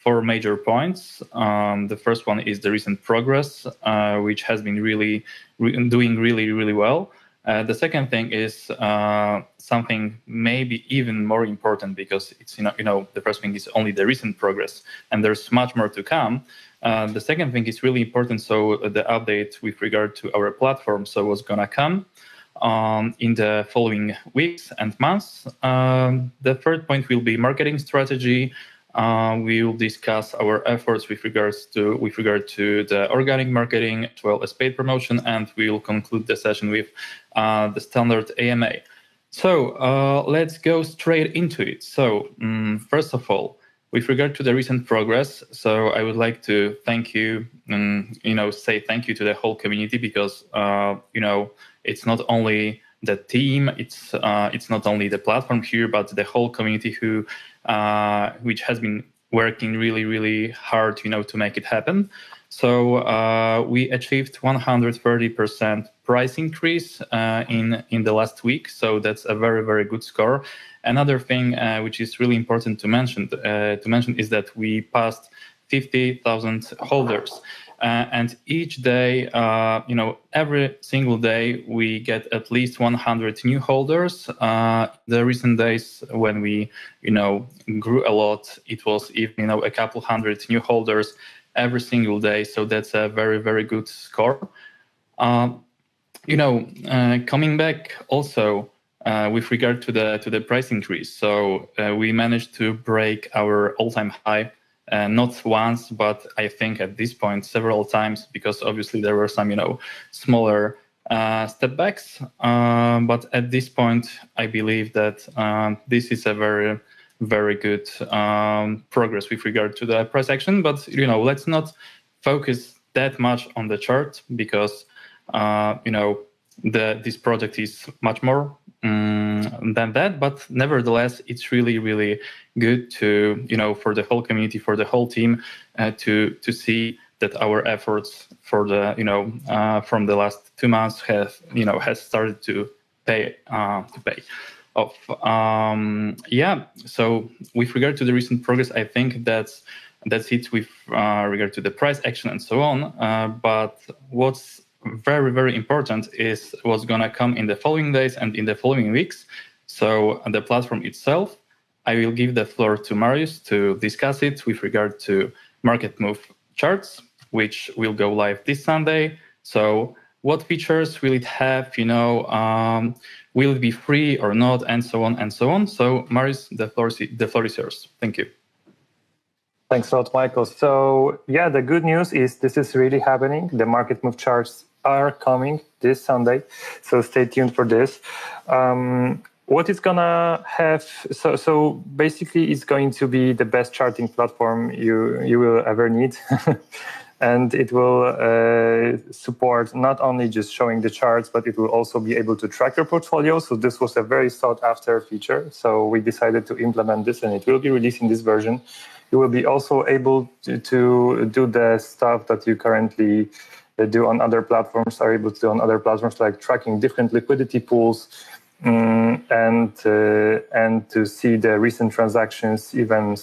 four major points. The first one is the recent progress, which has been doing really well. The second thing is something maybe even more important, because it's the first thing is only the recent progress, and there's much more to come. The second thing is really important. So the update with regard to our platform, so what's gonna come in the following weeks and months. The third point will be marketing strategy. We will discuss our efforts with regard to the organic marketing as well as paid promotion, and we will conclude the session with the standard AMA. So let's go straight into it. So first of all, with regard to the recent progress, so I would like to thank you, say thank you to the whole community, because it's not only the team, it's not only the platform here, but the whole community which has been working really hard, to make it happen. So we achieved 130% price increase in the last week. So that's a very good score. Another thing which is really important to mention is that we passed 50,000 holders. And each day, every single day, we get at least 100 new holders. The recent days when we, grew a lot, it was even, a couple hundred new holders every single day. So that's a very good score. Coming back also with regard to the price increase. So we managed to break our all-time high. Not once, but I think at this point several times, because obviously there were some, smaller step backs. But at this point, I believe that this is a very good progress with regard to the price action. But let's not focus that much on the chart, because this project is much more than that. But nevertheless, it's really good to for the whole community, for the whole team, to see that our efforts for the from the last 2 months has started to pay off. So with regard to the recent progress, I think that's it with regard to the price action and so on. But what's very important is what's gonna come in the following days and in the following weeks. So the platform itself, I will give the floor to Marius to discuss it with regard to MarketMove charts, which will go live this Sunday. So what features will it have? Will it be free or not, and so on and so on. So Marius, the floor is yours. Thank you. Thanks a lot, Michael. So yeah, the good news is this is really happening. The MarketMove charts are coming this Sunday, so stay tuned for this. What it's gonna have, so basically it's going to be the best charting platform you will ever need. And it will support not only just showing the charts, but it will also be able to track your portfolio. So this was a very sought after feature. So we decided to implement this, and it will be released in this version. You will be also able to do the stuff that you currently do on other platforms, are able to do on other platforms, like tracking different liquidity pools, and to see the recent transactions, even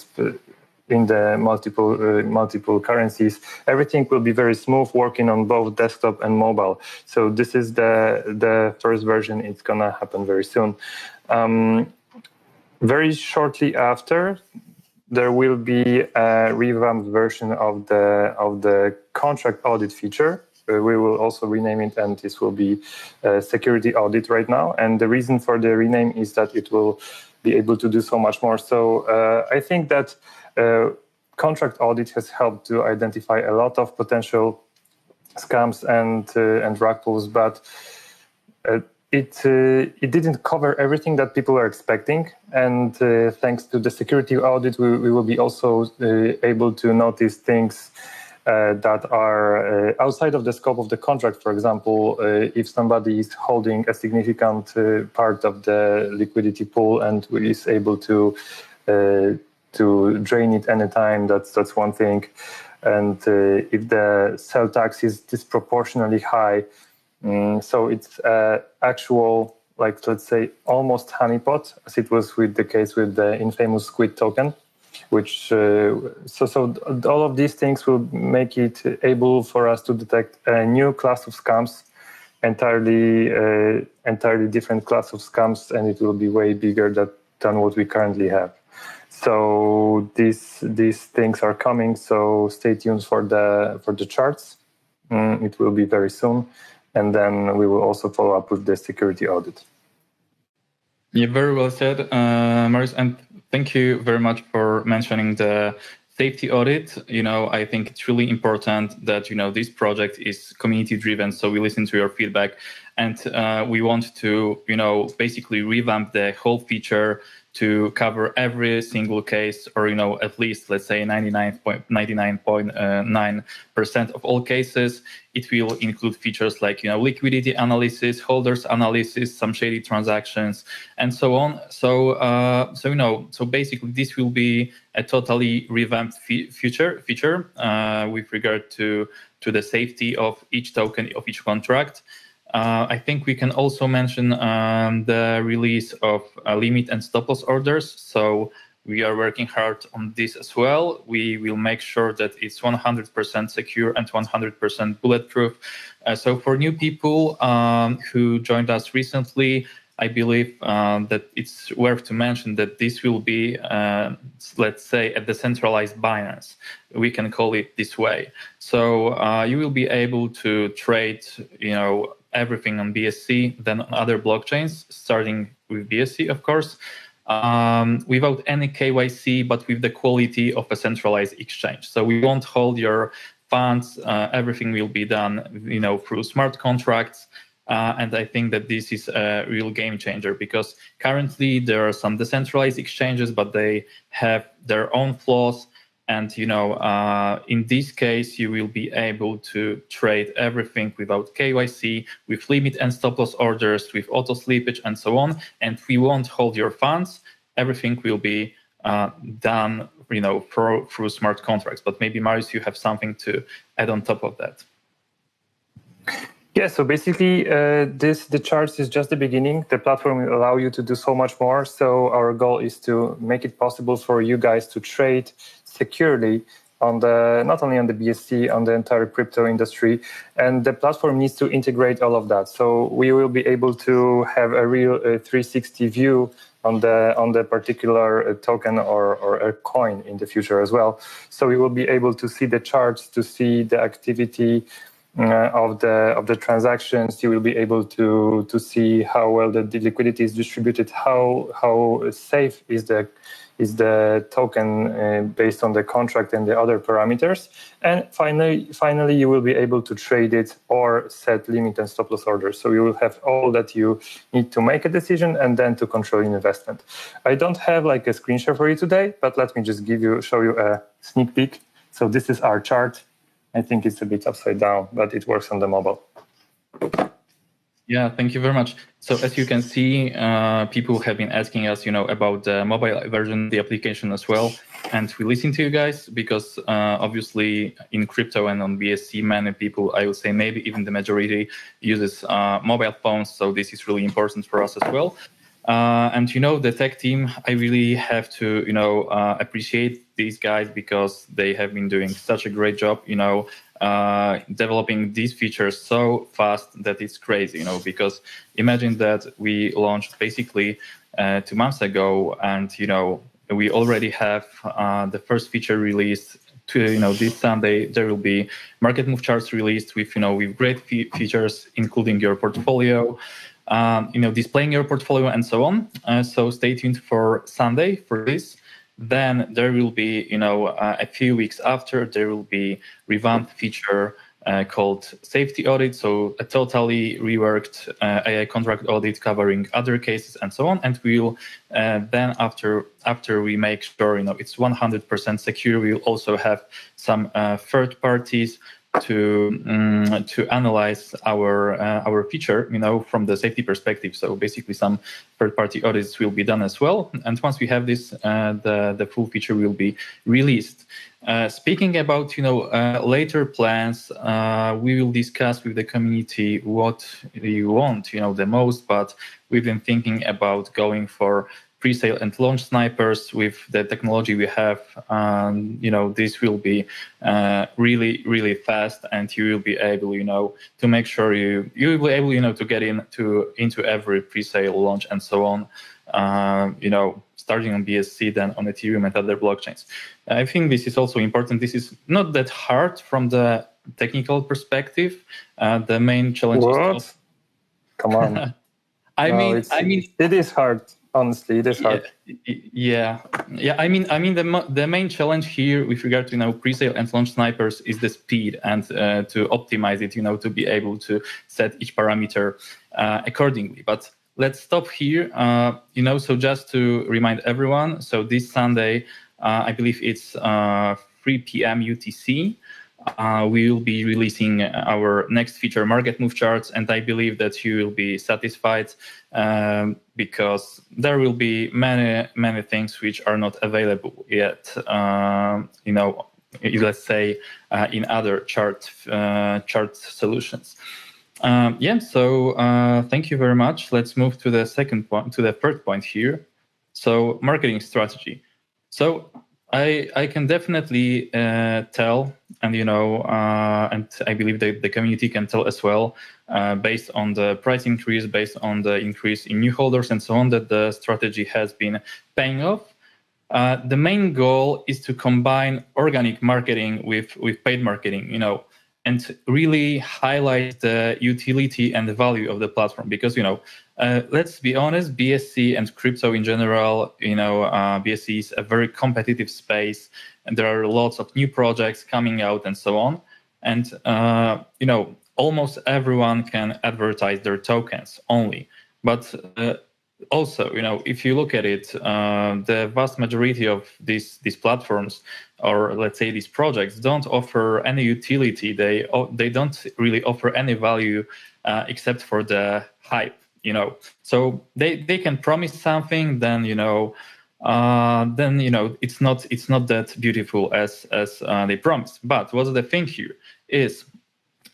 in the multiple currencies. Everything will be very smooth, working on both desktop and mobile. So this is the first version. It's gonna happen very soon. Very shortly after, there will be a revamped version of the contract audit feature. We will also rename it, and this will be security audit right now. And the reason for the rename is that it will be able to do so much more. So I think that contract audit has helped to identify a lot of potential scams and rug pulls, but it didn't cover everything that people are expecting. And thanks to the security audit, we will be also able to notice things that are outside of the scope of the contract. For example, if somebody is holding a significant part of the liquidity pool and is able to drain it anytime, that's one thing. And if the sell tax is disproportionately high, so it's actual, like, let's say, almost honeypot, as it was with the case with the infamous Squid token. which so all of these things will make it able for us to detect a new class of scams, entirely different class of scams, and it will be way bigger than what we currently have. So these things are coming. So stay tuned for the charts. It will be very soon, and then we will also follow up with the security audit. Yeah, very well said, Marius, and thank you very much for mentioning the safety audit. I think it's really important that this project is community driven, so we listen to your feedback, and we want to basically revamp the whole feature to cover every single case, or at least, let's say, 99.9% of all cases. It will include features like liquidity analysis, holders analysis, some shady transactions, and so on. So basically this will be a totally revamped feature with regard to the safety of each token, of each contract. I think we can also mention the release of limit and stop loss orders. So we are working hard on this as well. We will make sure that it's 100% secure and 100% bulletproof. So for new people who joined us recently, I believe that it's worth to mention that this will be, let's say, a decentralized Binance. We can call it this way. So you will be able to trade, everything on BSC, then on other blockchains, starting with BSC, of course, without any KYC, but with the quality of a centralized exchange. So we won't hold your funds. Everything will be done, through smart contracts. And I think that this is a real game changer, because currently there are some decentralized exchanges, but they have their own flaws. And in this case, you will be able to trade everything without KYC, with limit and stop loss orders, with auto slippage, and so on. And we won't hold your funds. Everything will be done, through smart contracts. But maybe, Marius, you have something to add on top of that. Yeah, so basically, the charts is just the beginning. The platform will allow you to do so much more. So our goal is to make it possible for you guys to trade securely on not only on the BSC, on the entire crypto industry. And the platform needs to integrate all of that. So we will be able to have a real 360 view on the particular token or a coin in the future as well. So we will be able to see the charts, to see the activity of the transactions. You will be able to see how well the liquidity is distributed, how safe is the token based on the contract and the other parameters. And finally, you will be able to trade it or set limit and stop loss orders. So you will have all that you need to make a decision and then to control your investment. I don't have like a screen share for you today, but let me just show you a sneak peek. So this is our chart. I think it's a bit upside down, but it works on the mobile. Yeah, thank you very much. So as you can see, people have been asking us, about the mobile version of the application as well. And we listen to you guys because obviously in crypto and on BSC, many people, I would say maybe even the majority, uses mobile phones. So this is really important for us as well. And the tech team, I really have to appreciate these guys because they have been doing such a great job developing these features so fast that it's crazy, because imagine that we launched basically 2 months ago, and we already have the first feature released. This Sunday there will be MarketMove charts released with great features, including your portfolio, displaying your portfolio and so on. So stay tuned for Sunday for this. Then there will be, a few weeks after, there will be revamped feature called Safety Audit. So a totally reworked AI contract audit covering other cases and so on. And we'll then after we make sure it's 100% secure, we'll also have some third parties to analyze our feature, from the safety perspective. So basically, some third-party audits will be done as well. And once we have this, the full feature will be released. Speaking about later plans, we will discuss with the community what you want the most. But we've been thinking about going for pre-sale and launch snipers with the technology we have. This will be really, really fast, and you will be able, to make sure you will be able, to get into every pre-sale launch and so on. Starting on BSC, then on Ethereum and other blockchains. I think this is also important. This is not that hard from the technical perspective. The main challenge is come on. It is hard. Honestly, it is hard. Yeah. I mean, the main challenge here with regard to pre-sale and launch snipers is the speed and to optimize it, to be able to set each parameter accordingly. But let's stop here. So just to remind everyone, so this Sunday, I believe it's 3 p.m. UTC. We will be releasing our next feature, MarketMove charts, and I believe that you will be satisfied because there will be many things which are not available yet. Let's say in other chart solutions. So thank you very much. Let's move to the third point here. So marketing strategy. So I can definitely tell, and and I believe that the community can tell as well, based on the price increase, based on the increase in new holders and so on, that the strategy has been paying off. The main goal is to combine organic marketing with paid marketing, and really highlight the utility and the value of the platform. Because, let's be honest, BSC and crypto in general, BSC is a very competitive space, and there are lots of new projects coming out and so on. And, almost everyone can advertise their tokens only. But also, if you look at it, the vast majority of these platforms, or let's say these projects, don't offer any utility. They don't really offer any value except for the hype. So they can promise something, then it's not that beautiful as they promise. But what's the thing here is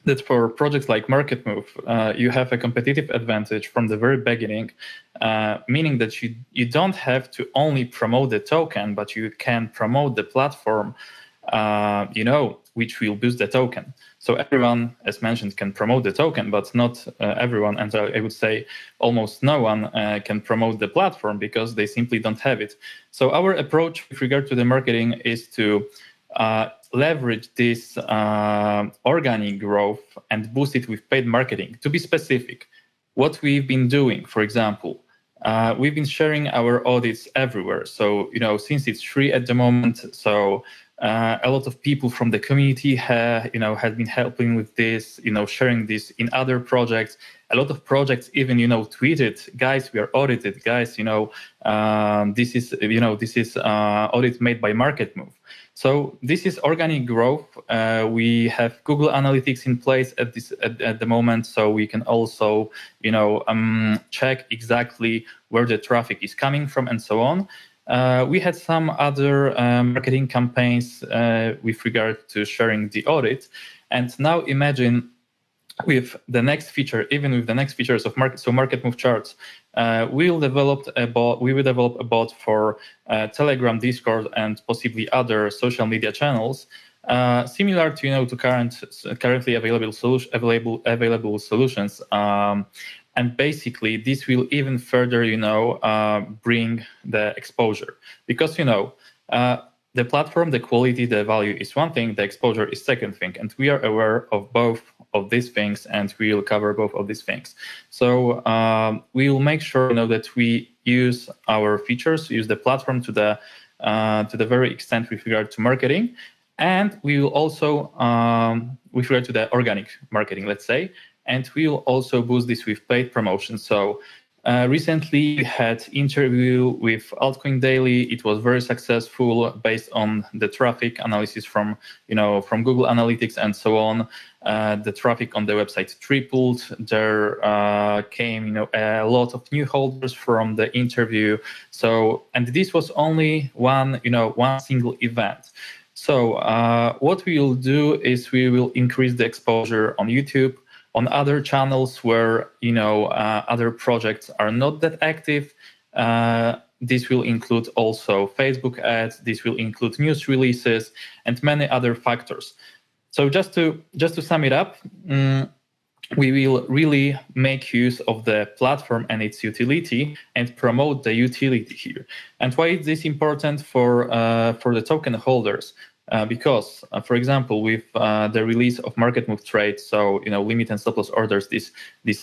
that for projects like MarketMove, you have a competitive advantage from the very beginning, meaning that you don't have to only promote the token, but you can promote the platform, which will boost the token. So everyone, as mentioned, can promote the token, but not everyone, and I would say almost no one can promote the platform because they simply don't have it. So our approach with regard to the marketing is to leverage this organic growth and boost it with paid marketing. To be specific, what we've been doing, for example, we've been sharing our audits everywhere. So, since it's free at the moment, so a lot of people from the community have been helping with this, sharing this in other projects. A lot of projects even, tweeted, guys, we are audited, guys, this is audit made by MarketMove. So this is organic growth. We have Google Analytics in place at the moment, so we can also, check exactly where the traffic is coming from and so on. We had some other marketing campaigns with regard to sharing the audit, and now imagine with the next feature, even with the next features of MarketMove charts, we will develop a bot for Telegram, Discord, and possibly other social media channels, similar to currently available solutions. And basically, this will even further, bring the exposure, because the platform, the quality, the value is one thing, the exposure is second thing, and we are aware of both of these things, and we will cover both of these things. So we will make sure that we use our features, use the platform to the very extent with regard to marketing, and we will also with regard to the organic marketing, let's say, and we will also boost this with paid promotion. So recently we had interview with Altcoin Daily. It was very successful based on the traffic analysis from Google Analytics and so on. The traffic on the website tripled. There came a lot of new holders from the interview. So, and this was only one single event. So what we will do is we will increase the exposure on YouTube, on other channels where other projects are not that active. this will include also Facebook ads, this will include news releases, and many other factors. So just to sum it up, we will really make use of the platform and its utility and promote the utility here. And why is this important for the token holders? Because, for example, with the release of MarketMove trade, so limit and stop loss orders, this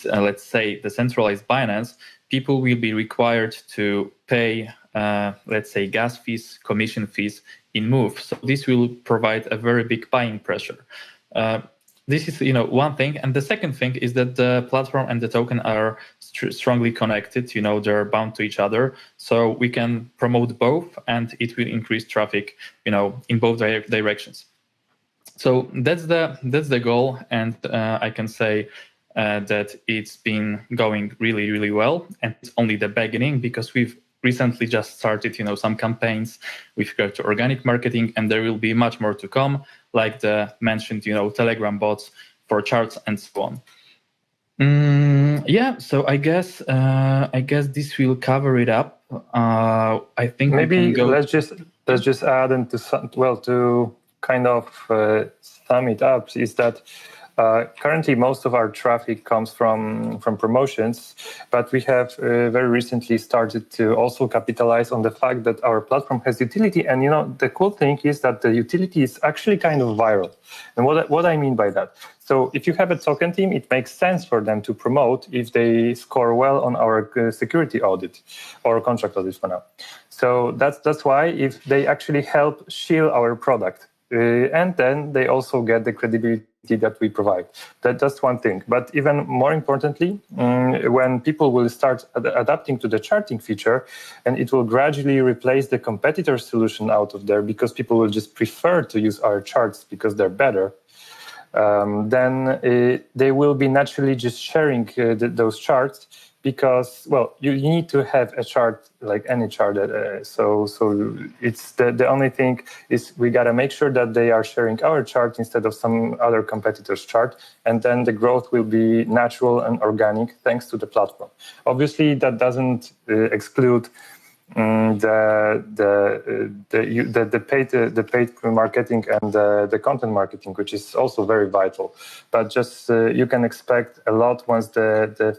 let's say the centralized Binance, people will be required to pay let's say gas fees, commission fees in Move. So this will provide a very big buying pressure. This is one thing, and the second thing is that the platform and the token are strongly connected. They're bound to each other, so we can promote both, and it will increase traffic, in both directions. So that's the goal, and I can say that it's been going really, really well, and it's only the beginning because we've recently just started, some campaigns with regard to organic marketing, and there will be much more to come, like the mentioned, Telegram bots for charts and so on. Yeah, so I guess this will cover it up. I think maybe we can go. let's just add into to kind of sum it up is that. Currently, most of our traffic comes from promotions, but we have very recently started to also capitalize on the fact that our platform has utility. And the cool thing is that the utility is actually kind of viral. And what I mean by that, so if you have a token team, it makes sense for them to promote if they score well on our security audit or contract audit for now. So that's why if they actually help shield our product. And then they also get the credibility that we provide. That's one thing. But even more importantly, when people will start adapting to the charting feature, and it will gradually replace the competitor solution out of there because people will just prefer to use our charts because they're better, then they will be naturally just sharing those charts because, well, you need to have a chart like any chart. So it's the only thing is we got to make sure that they are sharing our chart instead of some other competitor's chart. And then the growth will be natural and organic thanks to the platform. Obviously, that doesn't exclude the paid marketing and the content marketing, which is also very vital. But just you can expect a lot once the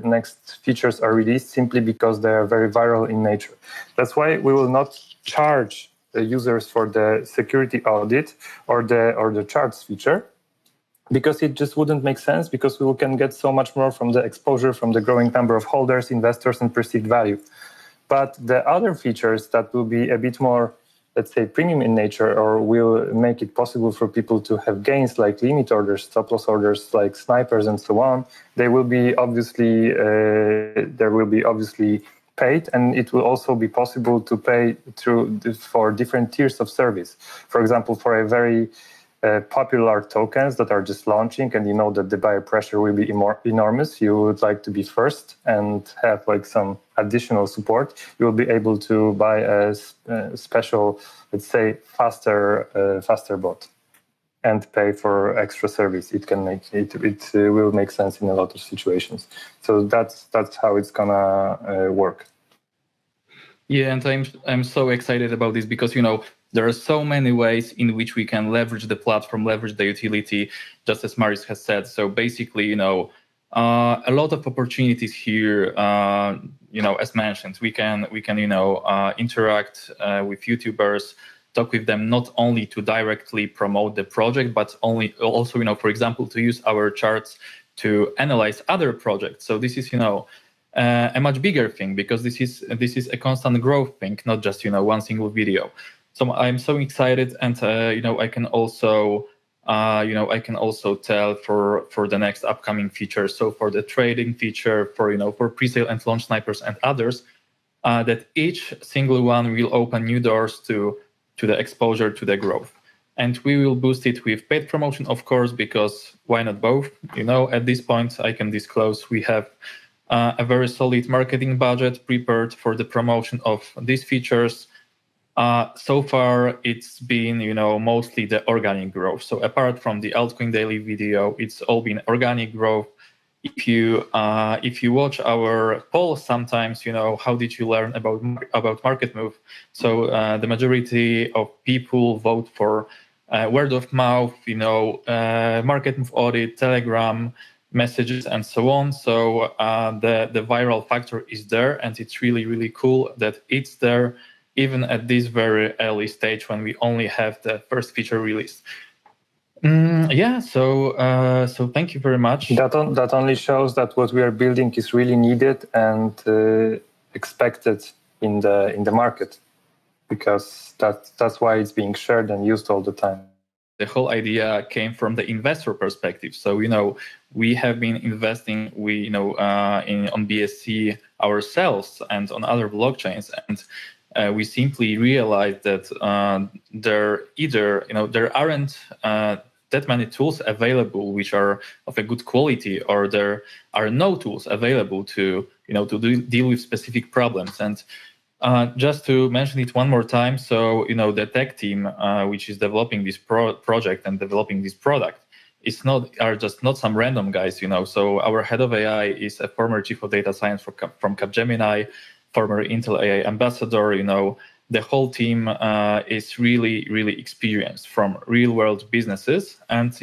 next features are released, simply because they are very viral in nature. That's why we will not charge the users for the security audit or the charts feature, because it just wouldn't make sense, because we can get so much more from the exposure, from the growing number of holders, investors, and perceived value. But the other features that will be a bit more, let's say, premium in nature, or will make it possible for people to have gains like limit orders, stop loss orders, like snipers, and so on, they will be obviously paid, and it will also be possible to pay for different tiers of service. For example, for a very popular tokens that are just launching, and you know that the buyer pressure will be enormous, you would like to be first and have like some additional support, you will be able to buy a special, let's say, faster bot and pay for extra service. It will make sense in a lot of situations. So that's how it's gonna work. Yeah, and I'm so excited about this because there are so many ways in which we can leverage the platform, leverage the utility, just as Marius has said. So basically, a lot of opportunities here. As mentioned, we can interact with YouTubers, talk with them not only to directly promote the project, but also, for example, to use our charts to analyze other projects. So this is, a much bigger thing, because this is a constant growth thing, not just one single video. So I'm so excited, and I can also tell for the next upcoming features. So for the trading feature, for pre-sale and launch snipers and others, that each single one will open new doors to the exposure, to the growth. And we will boost it with paid promotion, of course, because why not both? At this point, I can disclose we have a very solid marketing budget prepared for the promotion of these features. So far, it's been, mostly the organic growth. So apart from the altcoin daily video, it's all been organic growth. if you watch our polls sometimes, how did you learn about MarketMove? So the majority of people vote for word of mouth, MarketMove Audit, Telegram messages, and so on. So the viral factor is there, and it's really, really cool that it's there even at this very early stage when we only have the first feature released. So thank you very much. That only shows that what we are building is really needed and expected in the market, because that's why it's being shared and used all the time. The whole idea came from the investor perspective. So we have been investing on BSC ourselves and on other blockchains, and we simply realized that there aren't that many tools available which are of a good quality, or there are no tools available to deal with specific problems. And just to mention it one more time, so the tech team which is developing this project and developing this product are just not some random guys. So our head of AI is a former chief of data science from Capgemini, former Intel AI ambassador. The whole team is really, really experienced from real-world businesses, and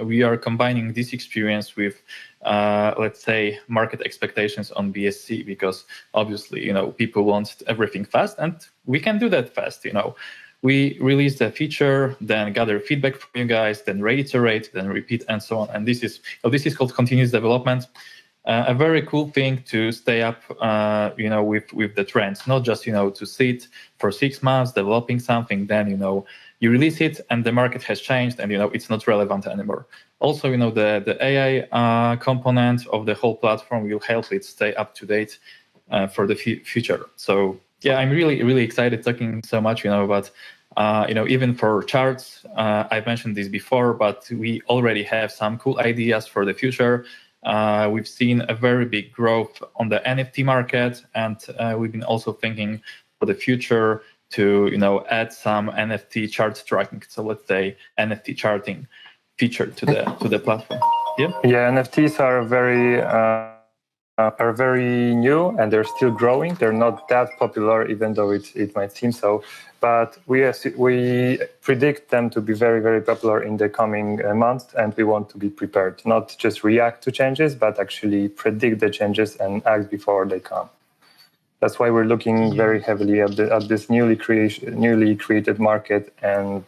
we are combining this experience with, let's say, market expectations on BSC, because obviously, people want everything fast, and we can do that fast. We release the feature, then gather feedback from you guys, then reiterate, then repeat, and so on. And this is called continuous development. A very cool thing to stay up, with the trends, not just, to sit for 6 months developing something, then, you release it and the market has changed and, it's not relevant anymore. Also, the AI component of the whole platform will help it stay up to date for the future. So yeah, I'm really, really excited talking so much, but even for charts, I've mentioned this before, but we already have some cool ideas for the future. We've seen a very big growth on the NFT market, and we've been also thinking for the future to add some NFT chart tracking. So let's say NFT charting feature to the platform. Yeah, NFTs are very new and they're still growing. They're not that popular, even though it might seem so. But we predict them to be very, very popular in the coming months, and we want to be prepared, not just react to changes, but actually predict the changes and act before they come. That's why we're looking very heavily at this newly created market, and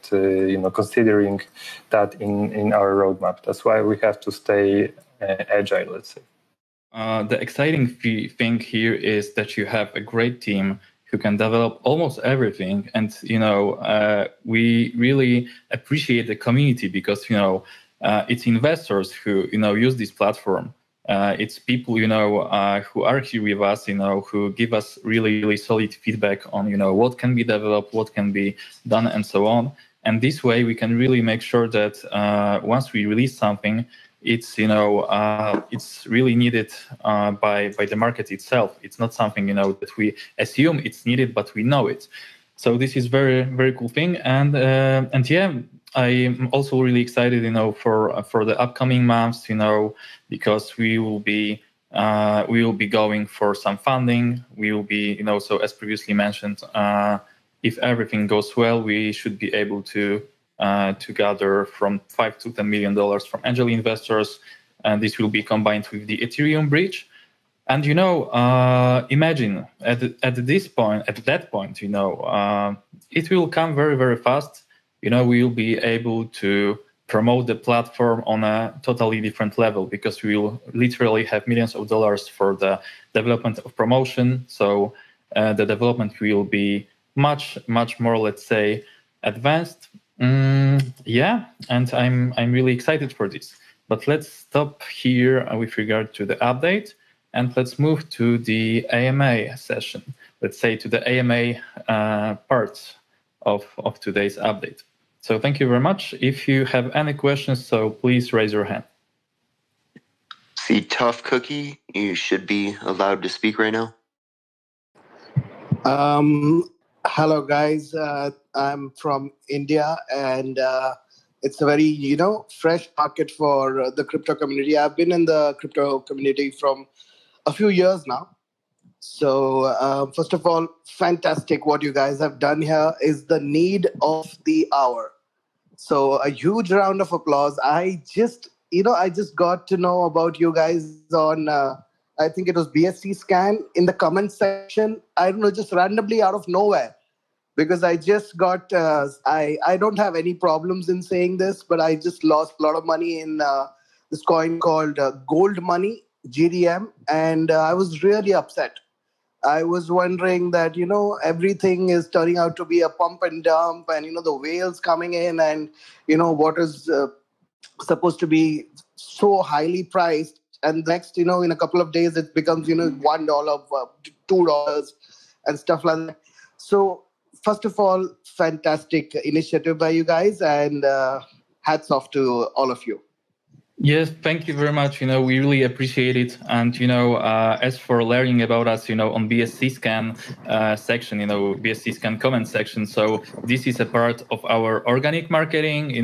considering that in our roadmap. That's why we have to stay agile, let's say. The exciting thing here is that you have a great team who can develop almost everything, and we really appreciate the community, because it's investors who use this platform. It's people who are here with us, who give us really, really solid feedback on what can be developed, what can be done, and so on. And this way we can really make sure that once we release something, it's it's really needed by the market itself. It's not something that we assume it's needed, but we know it. So this is very, very cool thing. And yeah, I'm also really excited for the upcoming months, because we will be going for some funding. We will be so as previously mentioned, if everything goes well, we should be able to gather from $5 to $10 million from angel investors, and this will be combined with the Ethereum bridge. And imagine at that point, it will come very, very fast. We will be able to promote the platform on a totally different level, because we will literally have millions of dollars for the development of promotion. So the development will be much, much more, let's say, advanced. Yeah, and I'm really excited for this. But let's stop here with regard to the update, and let's move to the AMA session. Let's say to the AMA part of today's update. So thank you very much. If you have any questions, so please raise your hand. See, Tough Cookie, you should be allowed to speak right now. Hello, guys. I'm from India, and It's a very, fresh market for the crypto community. I've been in the crypto community from a few years now. So first of all, fantastic. What you guys have done here is the need of the hour. So a huge round of applause. I just got to know about you guys on, I think it was BSC Scan in the comment section. I don't know, just randomly out of nowhere. Because I just got, I don't have any problems in saying this, but I just lost a lot of money in this coin called Gold Money, GDM. And I was really upset. I was wondering that, everything is turning out to be a pump and dump and, the whales coming in and, what is supposed to be so highly priced. And next, in a couple of days, it becomes, $1, $2 and stuff like that. So first of all, fantastic initiative by you guys and hats off to all of you. Yes, thank you very much. We really appreciate it. And, as for learning about us, on BSC Scan section, BSC Scan comment section. So this is a part of our organic marketing.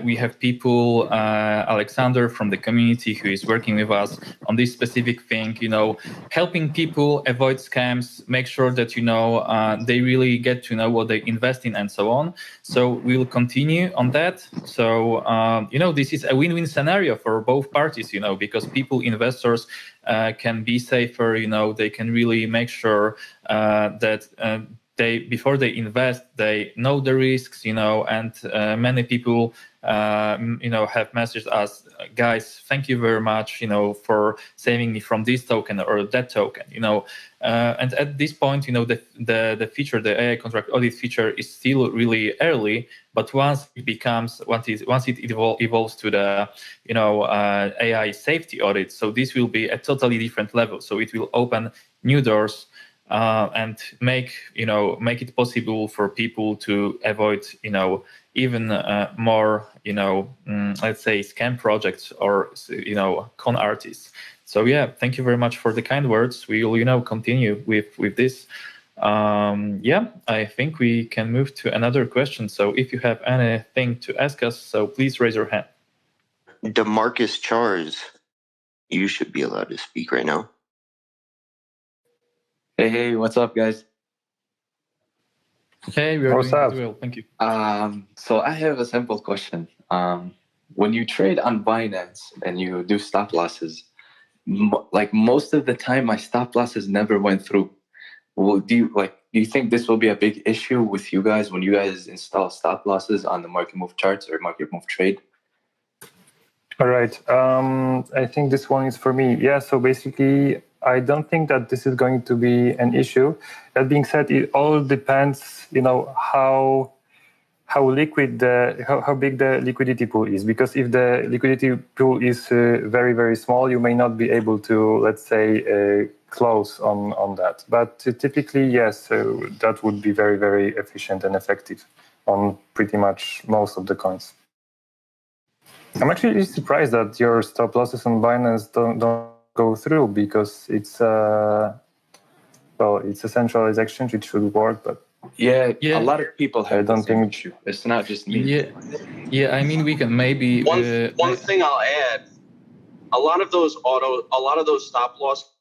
We have people, Alexander from the community who is working with us on this specific thing, helping people avoid scams, make sure that, they really get to know what they invest in and so on. So we will continue on that. So, this is a win-win scenario for both parties, because investors can be safer, they can really make sure that before they invest, they know the risks, and many people, have messaged us, guys, thank you very much, for saving me from this token or that token, and at this point, the feature, the AI contract audit feature is still really early, but once it evolves to the, AI safety audit, so this will be a totally different level. So it will open new doors and make it possible for people to avoid, even more, let's say scam projects or, con artists. So yeah, thank you very much for the kind words. We will, continue with this. I think we can move to another question. So if you have anything to ask us, so please raise your hand. DeMarcus Charles, you should be allowed to speak right now. Hey, what's up, guys? Hey, we are doing well. Thank you. So I have a simple question. When you trade on Binance and you do stop losses, most of the time, my stop losses never went through. Well, do you think this will be a big issue with you guys when you guys install stop losses on the MarketMove charts or MarketMove trade? All right. I think this one is for me. Yeah. So basically, I don't think that this is going to be an issue. That being said, it all depends, how liquid how big the liquidity pool is. Because if the liquidity pool is very, very small, you may not be able to, let's say, close on that. But typically, yes, that would be very, very efficient and effective on pretty much most of the coins. I'm actually surprised that your stop losses on Binance don't go through, because it's it's a centralized exchange. It should work, but yeah. A lot of people have the same issue. It's not just me. Yeah. I mean, we can maybe one thing I'll add. A lot of those stop loss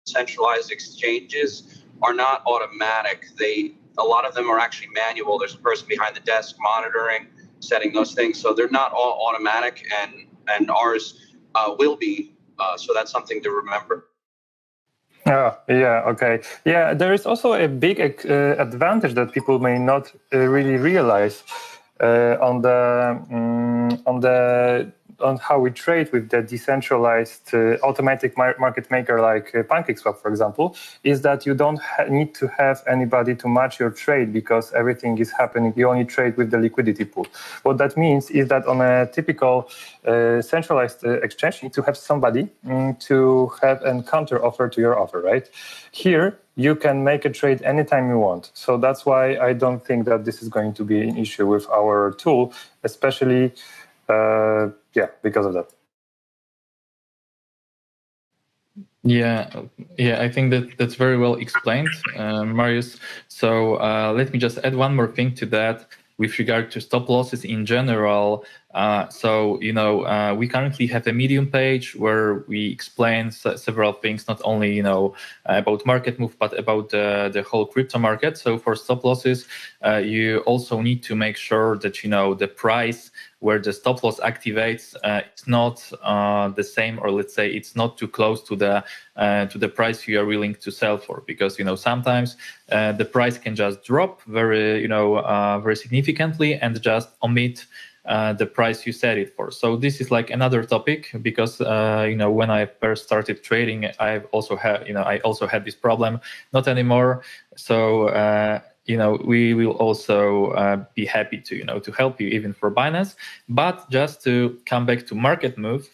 centralized exchanges are not automatic. A lot of them are actually manual. There's a person behind the desk monitoring, setting those things. So they're not all automatic, and ours will be. So that's something to remember. Oh, yeah, okay. Yeah, there is also a big advantage that people may not really realize on how we trade with the decentralized automatic market maker like PancakeSwap, for example, is that you don't need to have anybody to match your trade, because everything is happening. You only trade with the liquidity pool. What that means is that on a typical centralized exchange, you need to have somebody to have a counter offer to your offer, right? Here, you can make a trade anytime you want. So that's why I don't think that this is going to be an issue with our tool, especially because of that. Yeah, I think that's very well explained, Marius. So let me just add one more thing to that with regard to stop losses in general. We currently have a Medium page where we explain several things, not only about MarketMove, but about the whole crypto market. So for stop losses, you also need to make sure that the price where the stop loss activates, it's not the same, or let's say it's not too close to the price you are willing to sell for, because sometimes the price can just drop very significantly and just omit the price you set it for. So this is like another topic, because when I first started trading, I also had this problem. Not anymore. So we will also be happy to help you even for Binance. But just to come back to MarketMove,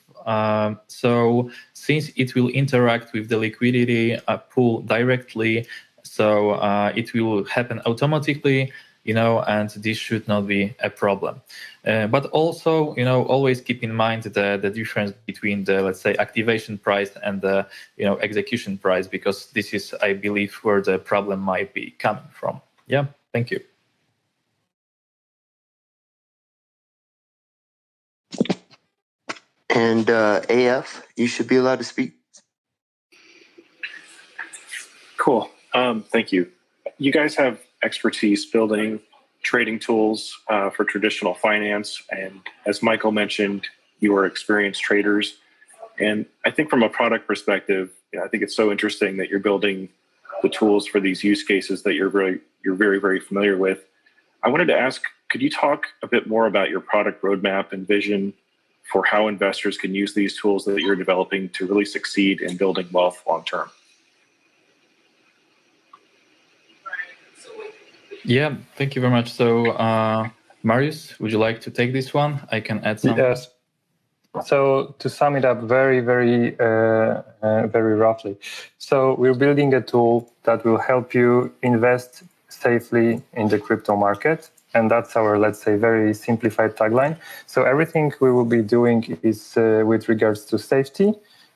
so since it will interact with the liquidity pool directly, so it will happen automatically, and this should not be a problem. But also, always keep in mind the difference between the, let's say, activation price and the, execution price, because this is, I believe, where the problem might be coming from. Yeah, thank you. And AF, you should be allowed to speak. Cool. Thank you. You guys have expertise building trading tools for traditional finance. And as Michael mentioned, you are experienced traders. And I think from a product perspective, I think it's so interesting that you're building the tools for these use cases that you're very, very familiar with. I wanted to ask, could you talk a bit more about your product roadmap and vision for how investors can use these tools that you're developing to really succeed in building wealth long term? Yeah, thank you very much. So, Marius, would you like to take this one? I can add some. Yes. So to sum it up very roughly, so we're building a tool that will help you invest safely in the crypto market. And that's our, let's say, very simplified tagline. So everything we will be doing is with regards to safety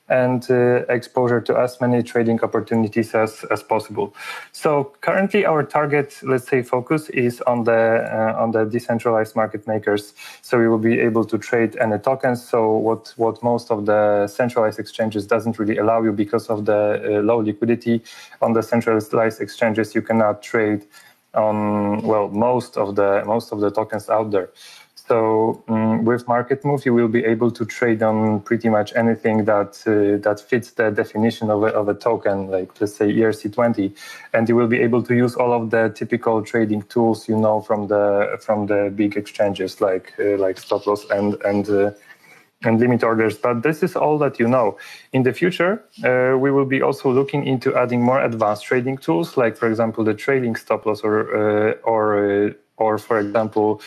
and exposure to as many trading opportunities as possible. So currently our target, let's say, focus is on the decentralized market makers. So we will be able to trade any tokens. So what most of the centralized exchanges doesn't really allow you because of the low liquidity on the centralized exchanges, you cannot trade on most of the tokens out there. So with MarketMove, you will be able to trade on pretty much anything that fits the definition of a token, like let's say ERC20, and you will be able to use all of the typical trading tools from the big exchanges like stop loss and limit orders. But this is all that you know. In the future, we will be also looking into adding more advanced trading tools, like for example the trailing stop loss or for example.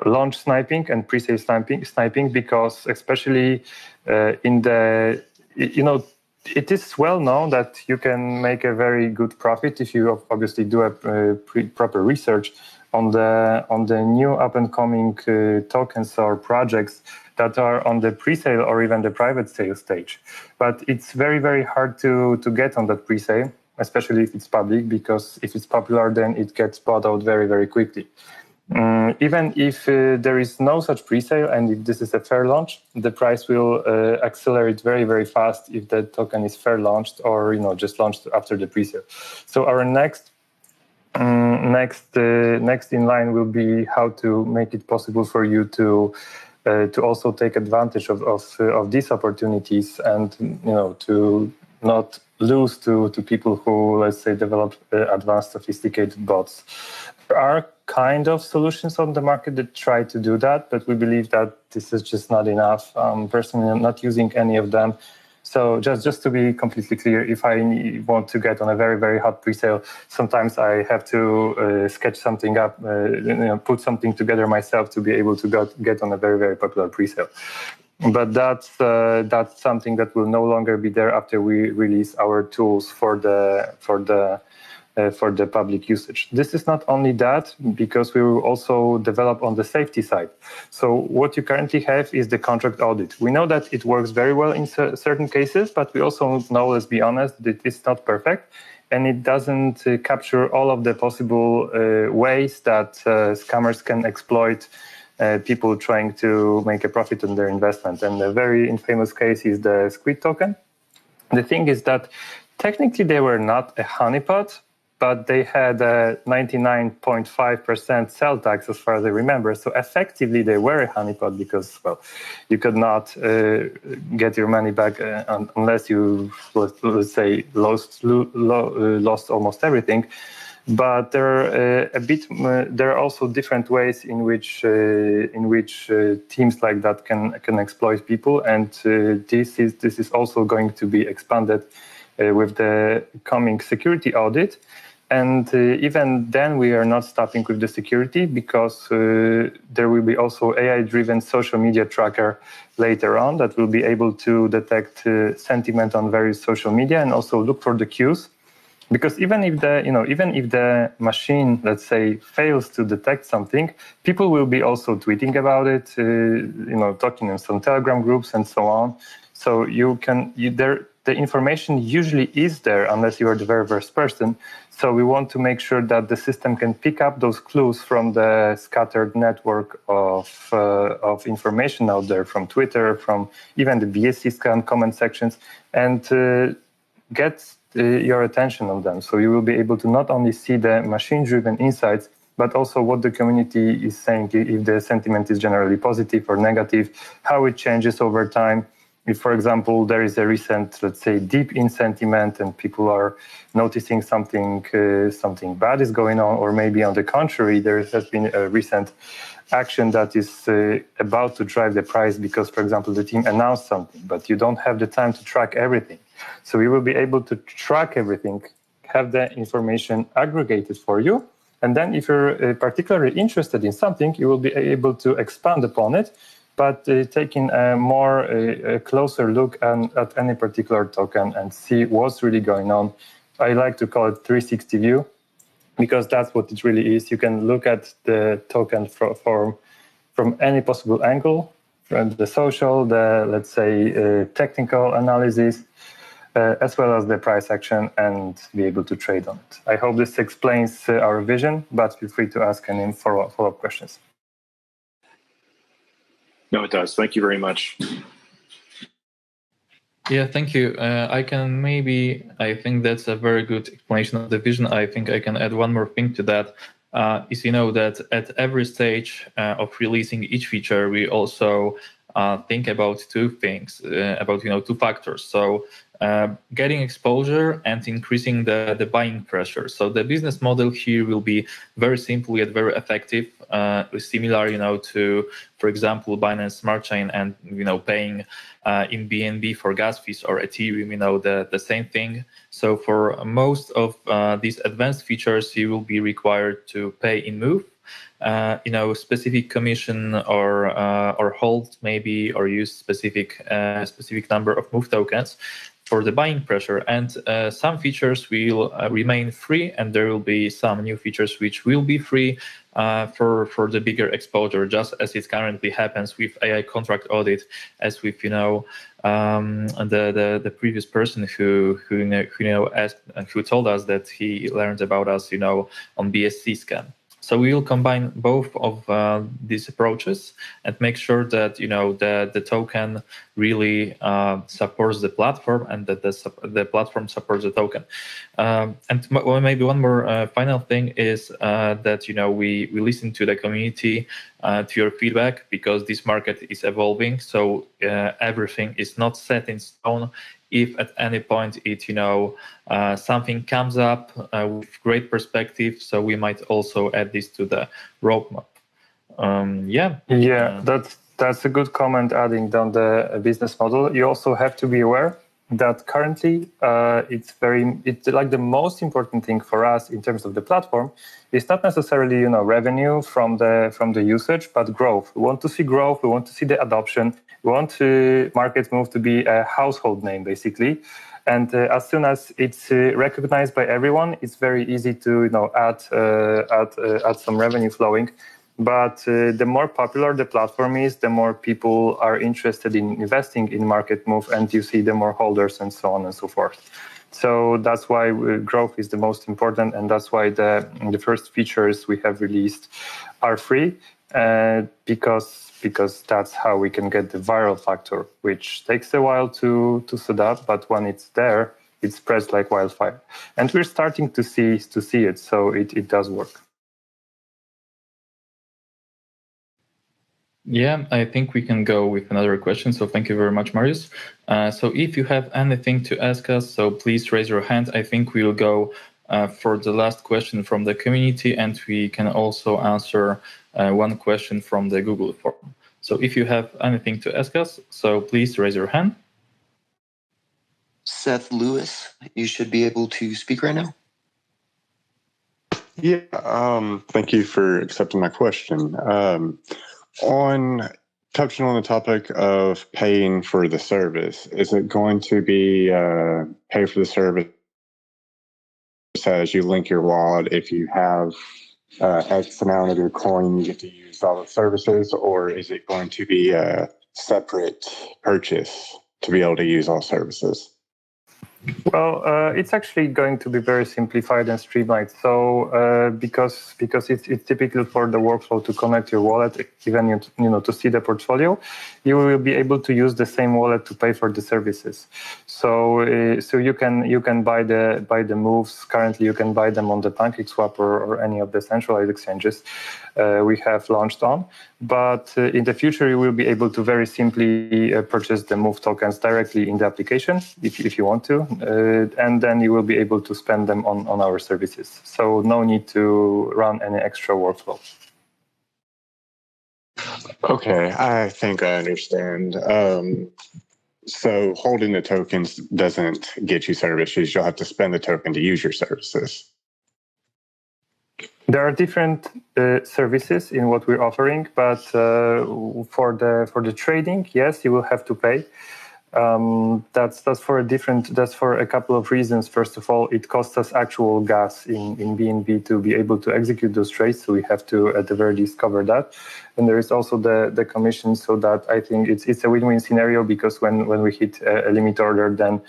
Launch sniping and pre-sale sniping, because especially it is well known that you can make a very good profit if you obviously do a proper research on the new up and coming tokens or projects that are on the pre-sale or even the private sale stage. But it's very hard to get on that pre-sale, especially if it's public, because if it's popular, then it gets bought out very quickly. Even if there is no such pre-sale and if this is a fair launch, the price will accelerate very fast if the token is fair launched or just launched after the pre-sale. So our next in line will be how to make it possible for you to also take advantage of these opportunities and to not lose to people who, let's say, develop advanced sophisticated bots. There are kind of solutions on the market that try to do that, but we believe that this is just not enough. Personally, I'm not using any of them. So just to be completely clear, if I want to get on a very hot pre-sale, sometimes I have to sketch something up, put something together myself to be able to get on a very popular pre-sale. But that's something that will no longer be there after we release our tools for the for the public usage. This is not only that, because we will also develop on the safety side. So what you currently have is the contract audit. We know that it works very well in certain cases, but we also know, let's be honest, that it's not perfect, and it doesn't capture all of the possible ways that scammers can exploit people trying to make a profit on their investment. And a very infamous case is the Squid token. The thing is that technically they were not a honeypot, but they had a 99.5% sell tax, as far as I remember. So effectively, they were a honeypot because, well, you could not get your money back unless you, let's say, lost almost everything. But there are also different ways in which teams like that can exploit people, and this is also going to be expanded with the coming security audit. And even then, we are not stopping with the security, because there will be also AI-driven social media tracker later on that will be able to detect sentiment on various social media and also look for the cues. Because even if the machine, let's say, fails to detect something, people will be also tweeting about it, talking in some Telegram groups and so on. So the information usually is there unless you are the very first person. So we want to make sure that the system can pick up those clues from the scattered network of information out there, from Twitter, from even the BSC scan comment sections, and get your attention on them. So you will be able to not only see the machine-driven insights, but also what the community is saying, if the sentiment is generally positive or negative, how it changes over time. If, for example, there is a recent, let's say, dip in sentiment and people are noticing something bad is going on, or maybe on the contrary, there has been a recent action that is about to drive the price because, for example, the team announced something, but you don't have the time to track everything. So we will be able to track everything, have the information aggregated for you, and then if you're particularly interested in something, you will be able to expand upon it, but taking a closer look at any particular token and see what's really going on. I like to call it 360 view, because that's what it really is. You can look at the token from any possible angle, from the social, let's say, technical analysis, as well as the price action, and be able to trade on it. I hope this explains our vision, but feel free to ask any follow-up questions. No, it does. Thank you very much. Yeah, thank you. I think that's a very good explanation of the vision. I think I can add one more thing to that. Is that at every stage of releasing each feature, we also think about two things, about two factors. So getting exposure and increasing the buying pressure. So the business model here will be very simple yet very effective, similar, to, for example, Binance Smart Chain and paying in BNB for gas fees, or Ethereum, the same thing. So for most of these advanced features, you will be required to pay in Move, specific commission or hold maybe, or use specific number of Move tokens for the buying pressure. And some features will remain free, and there will be some new features which will be free for the bigger exposure, just as it currently happens with AI contract audit, as with the previous person who asked, who told us that he learned about us on BSC scan. So we will combine both of these approaches and make sure that the token really supports the platform, and that the platform supports the token. And maybe one more final thing is that we listen to the community, to your feedback, because this market is evolving. So everything is not set in stone. If at any point something comes up with great perspective, so we might also add this to the roadmap. That's a good comment, adding down the business model. You also have to be aware that currently it's like the most important thing for us in terms of the platform is not necessarily revenue from the usage, but growth. We want to see growth. We want to see the adoption. We want MarketMove to be a household name, basically. And as soon as it's recognized by everyone, it's very easy to add some revenue flowing. But the more popular the platform is, the more people are interested in investing in MarketMove, and you see the more holders and so on and so forth. So that's why growth is the most important, and that's why the first features we have released are free, because that's how we can get the viral factor, which takes a while to set up, but when it's there, it spreads like wildfire. And we're starting to see it, so it does work. Yeah, I think we can go with another question. So thank you very much, Marius. So if you have anything to ask us, so please raise your hand. I think we'll go for the last question from the community, and we can also answer one question from the Google form. So if you have anything to ask us, so please raise your hand. Seth Lewis, you should be able to speak right now. Yeah, thank you for accepting my question. Touching on the topic of paying for the service, is it going to be pay for the service as you link your wallet? If you have X amount of your coin, you get to use all the services, or is it going to be a separate purchase to be able to use all services? Well, it's actually going to be very simplified and streamlined. So because it's typical for the workflow to connect your wallet, even to see the portfolio, you will be able to use the same wallet to pay for the services. So you can buy the moves. Currently, you can buy them on the PancakeSwap or any of the centralized exchanges we have launched on. But in the future, you will be able to very simply purchase the move tokens directly in the application if you want to. And then you will be able to spend them on our services. So no need to run any extra workflow. Okay, I think I understand. So holding the tokens doesn't get you services. You'll have to spend the token to use your services. There are different services in what we're offering, but for the trading, yes, you will have to pay. That's for a couple of reasons. First of all, it costs us actual gas in BNB to be able to execute those trades, so we have to at the very least cover that. And there is also the commission, so that I think it's a win-win scenario, because when we hit a limit order, then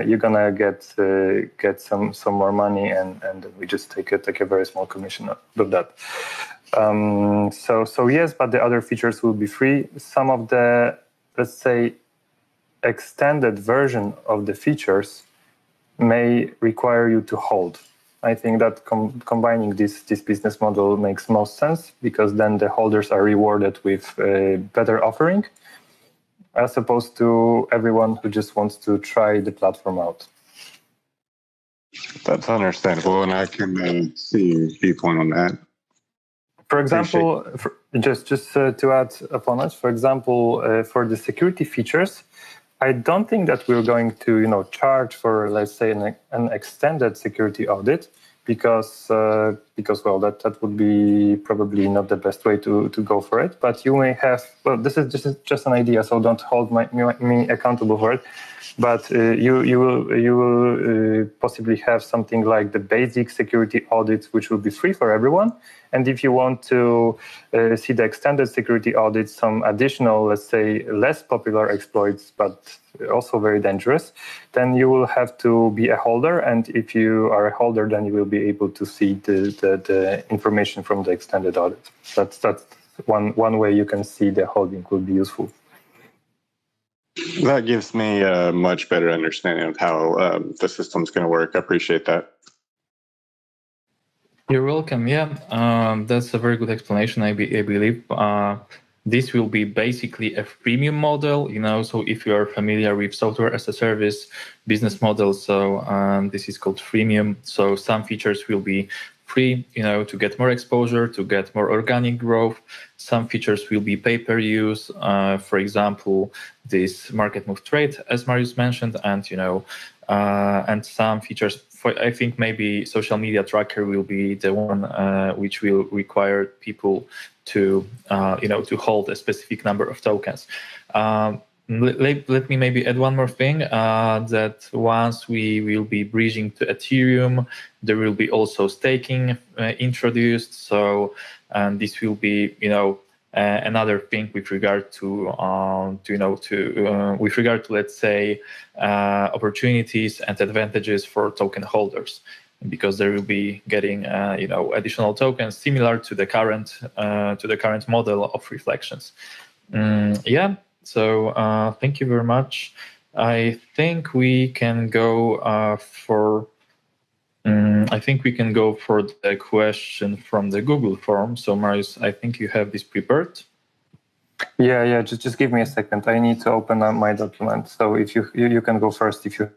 you're gonna get some more money, and we just take a very small commission of that. So yes, but the other features will be free. Some of the, let's say, extended version of the features may require you to hold. I think that combining this business model makes most sense, because then the holders are rewarded with a better offering, as opposed to everyone who just wants to try the platform out. That's understandable, and I can see your viewpoint on that. For example, just to add upon it, for example, for the security features, I don't think that we're going to charge for, let's say, an extended security audit, because well, that would be probably not the best way to go for it. But you may have, well, this is just an idea, so don't hold me accountable for it. But you will possibly have something like the basic security audits, which will be free for everyone. And if you want to see the extended security audits, some additional, let's say, less popular exploits, but also very dangerous, then you will have to be a holder. And if you are a holder, then you will be able to see the information from the extended audit. That's one way you can see the holding will be useful. That gives me a much better understanding of how the system's going to work. I appreciate that. You're welcome. Yeah, that's a very good explanation. I believe this will be basically a freemium model. So if you are familiar with software as a service business model, so this is called freemium. So some features will be free, to get more exposure, to get more organic growth. Some features will be pay-per-use. For example, this MarketMove trade, as Marius mentioned, and some features. I think maybe social media tracker will be the one which will require people to to hold a specific number of tokens. let me maybe add one more thing, that once we will be bridging to Ethereum, there will be also staking introduced. So this will be, another thing with regard to with regard to, let's say, opportunities and advantages for token holders, because they will be getting additional tokens similar to the current model of reflections. So thank you very much. I think we can go for the question from the Google form. So Marius, I think you have this prepared. Yeah. Just give me a second. I need to open up my document. So if you can go first if you.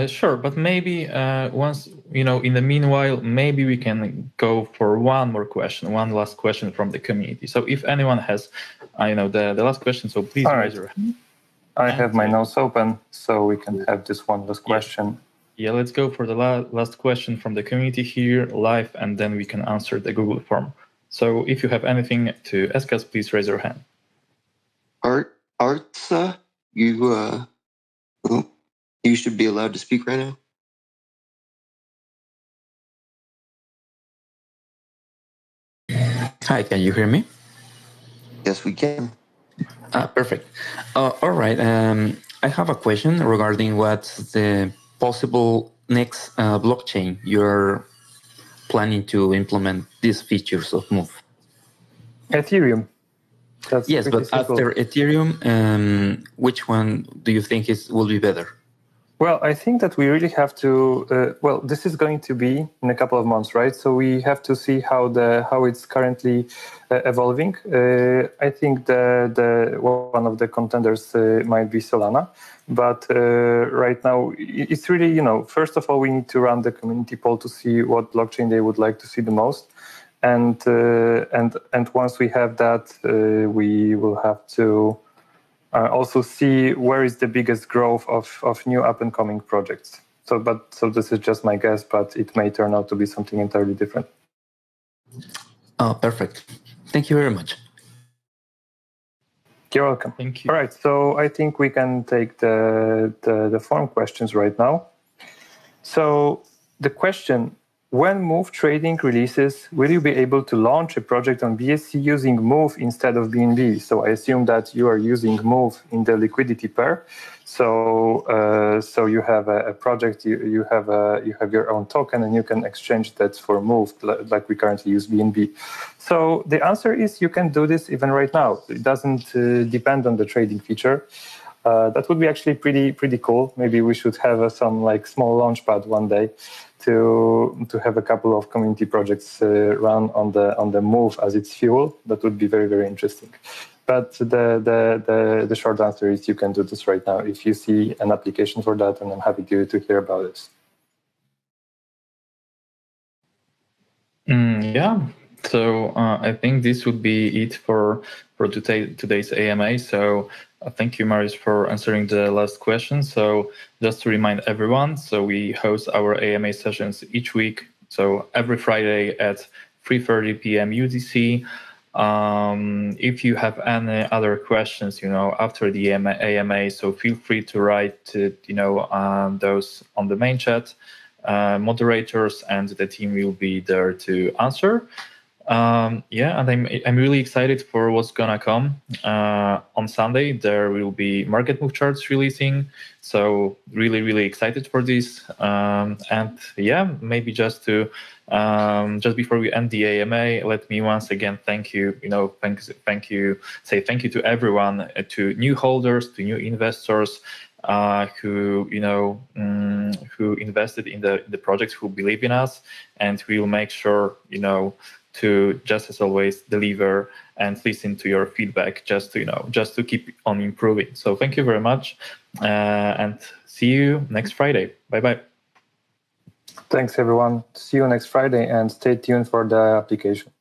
Sure, but maybe once in the meanwhile, maybe we can go for one last question from the community. So if anyone has, the last question, so please raise your hand. I have my notes open, so we can have this one last question. Yeah, let's go for the last question from the community here live, and then we can answer the Google form. So if you have anything to ask us, please raise your hand. Artsa, you should be allowed to speak right now. Hi, can you hear me? Yes, we can. Perfect. All right. I have a question regarding what's the possible next blockchain you're planning to implement these features of Move. Ethereum. That's yes, but simple. after Ethereum, which one do you think will be better? Well, I think that we really have to. This is going to be in a couple of months, right? So we have to see how it's currently evolving. I think the one of the contenders might be Solana, but right now it's really, first of all, we need to run the community poll to see what blockchain they would like to see the most, and once we have that, we will have to. Also see where is the biggest growth of new up-and-coming projects. So this is just my guess, but it may turn out to be something entirely different. Oh, perfect. Thank you very much. You're welcome. Thank you. All right, so I think we can take the form questions right now. So the question: when Move Trading releases, will you be able to launch a project on BSC using Move instead of BNB? So I assume that you are using Move in the liquidity pair. So you have a project, you have your own token, and you can exchange that for Move, like we currently use BNB. So the answer is you can do this even right now. It doesn't depend on the trading feature. That would be actually pretty cool. Maybe we should have some small launchpad one day to have a couple of community projects run on the Move as its fuel. That would be very, very interesting. But the short answer is you can do this right now if you see an application for that, and I'm happy to hear about it. Yeah. So I think this would be it for today's AMA. So thank you, Marius, for answering the last question. So just to remind everyone, so we host our AMA sessions each week. So every Friday at 3:30 p.m. UTC. If you have any other questions, after the AMA, so feel free to write to, those on the main chat. Moderators and the team will be there to answer. And I'm really excited for what's gonna come. On Sunday there will be MarketMove charts releasing, so really excited for this. And yeah, maybe just before we end the AMA, let me once again say thank you to everyone, to new holders, to new investors, who invested in the projects, who believe in us, and we will make sure to, just as always, deliver and listen to your feedback, just to keep on improving. So thank you very much, and see you next Friday. Bye. Thanks everyone. See you next Friday, and stay tuned for the application.